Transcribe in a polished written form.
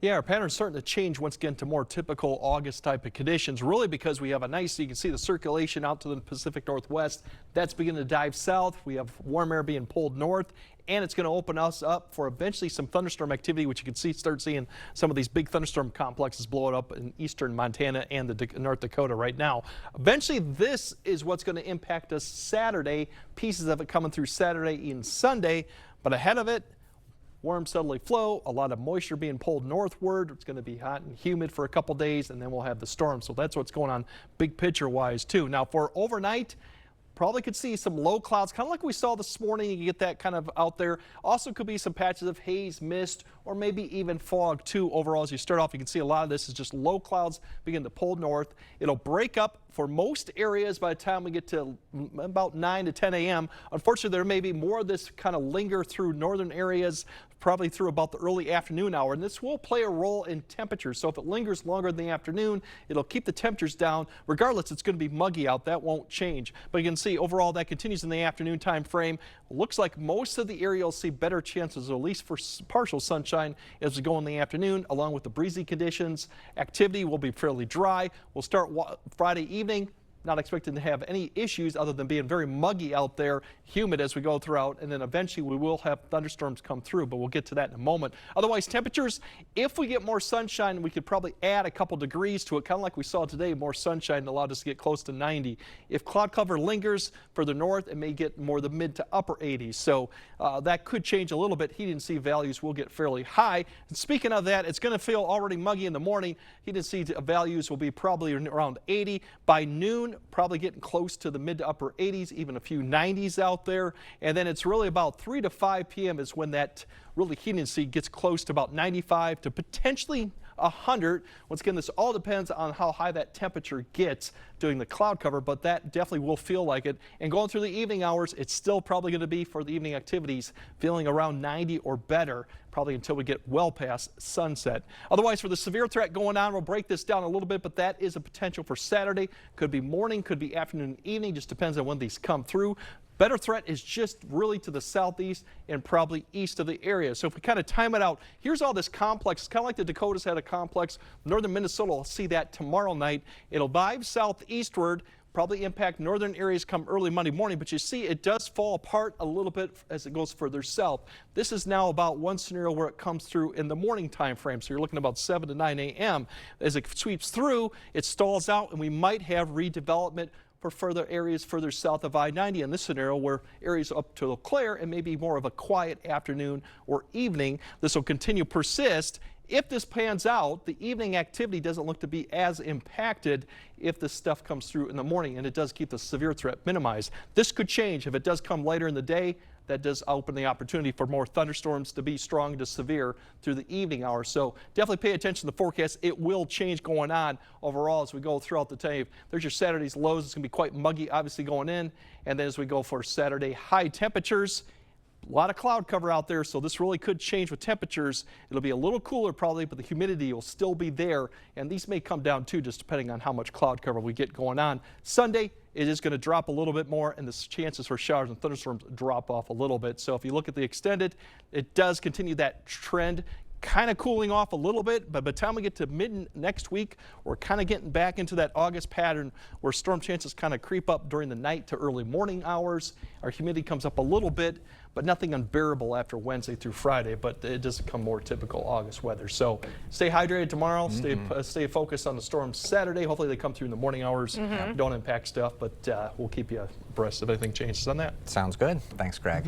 Yeah, our pattern's starting to change once again to more typical August type of conditions, really because we have a nice, you can see the circulation out to the Pacific Northwest. That's beginning to dive south. We have warm air being pulled north, and it's going to open us up for eventually some thunderstorm activity, which you can start seeing some of these big thunderstorm complexes blowing up in eastern Montana and the North Dakota right now. Eventually, this is what's going to impact us Saturday, pieces of it coming through Saturday and Sunday, but ahead of it, warm southerly flow, a lot of moisture being pulled northward. It's going to be hot and humid for a couple days, and then we'll have the storm. So that's what's going on big picture wise too. Now for overnight, probably could see some low clouds, kind of like we saw this morning. You get that kind of out there. Also could be some patches of haze, mist, or maybe even fog too. Overall, as you start off, you can see a lot of this is just low clouds begin to pull north. It'll break up for most areas by the time we get to about 9 to 10 a.m. Unfortunately, there may be more of this kind of linger through northern areas, probably through about the early afternoon hour, and this will play a role in temperatures. So if it lingers longer in the afternoon, it'll keep the temperatures down. Regardless, it's going to be muggy out. That won't change. But you can see overall that continues in the afternoon time frame. Looks like most of the area will see better chances, at least for partial sunshine as we go in the afternoon, along with the breezy conditions. Activity will be fairly dry. We'll start Friday evening. Not expecting to have any issues other than being very muggy out there, humid as we go throughout, and then eventually we will have thunderstorms come through, but we'll get to that in a moment. Otherwise, temperatures, if we get more sunshine, we could probably add a couple degrees to it, kind of like we saw today. More sunshine allowed us to get close to 90. If cloud cover lingers further north, it may get more the mid to upper 80s, so that could change a little bit. Heat and sea values will get fairly high. And speaking of that, it's going to feel already muggy in the morning. Heat and sea values will be probably around 80 by noon. Probably getting close to the mid to upper 80s, even a few 90s out there. And then it's really about 3 to 5 p.m. is when that really heat and sea gets close to about 95 to potentially 100. Once again, this all depends on how high that temperature gets during the cloud cover, but that definitely will feel like it. And going through the evening hours, it's still probably going to be for the evening activities feeling around 90 or better, probably until we get well past sunset. Otherwise, for the severe threat going on, we'll break this down a little bit, but that is a potential for Saturday. Could be morning, could be afternoon, evening, just depends on when these come through. Better threat is just really to the southeast and probably east of the area. So if we kind of time it out, here's all this complex. It's kind of like the Dakotas had a complex. Northern Minnesota will see that tomorrow night. It'll dive southeastward, probably impact northern areas come early Monday morning, but you see it does fall apart a little bit as it goes further south. This is now about one scenario where it comes through in the morning time frame, so you're looking about 7 to 9 a.m. As it sweeps through, it stalls out, and we might have redevelopment for further areas further south of I-90 in this scenario, where areas up to Eau Claire and maybe more of a quiet afternoon or evening. This will continue to persist. If this pans out, the evening activity doesn't look to be as impacted if this stuff comes through in the morning, and it does keep the severe threat minimized. This could change if it does come later in the day. That does open the opportunity for more thunderstorms to be strong to severe through the evening hours. So definitely pay attention to the forecast. It will change going on overall as we go throughout the day. There's your Saturday's lows. It's going to be quite muggy, obviously, going in. And then as we go for Saturday, high temperatures. A lot of cloud cover out there, so this really could change with temperatures. It'll be a little cooler probably, but the humidity will still be there. And these may come down too, just depending on how much cloud cover we get going on. Sunday, it is going to drop a little bit more, and the chances for showers and thunderstorms drop off a little bit. So if you look at the extended, it does continue that trend, kind of cooling off a little bit, but by the time we get to mid next week, we're kind of getting back into that August pattern where storm chances kind of creep up during the night to early morning hours. Our humidity comes up a little bit, but nothing unbearable after Wednesday through Friday, but it does become more typical August weather. So stay hydrated tomorrow, stay focused on the storms Saturday. Hopefully they come through in the morning hours, don't impact stuff, but we'll keep you abreast if anything changes on that. Sounds good. Thanks, Greg.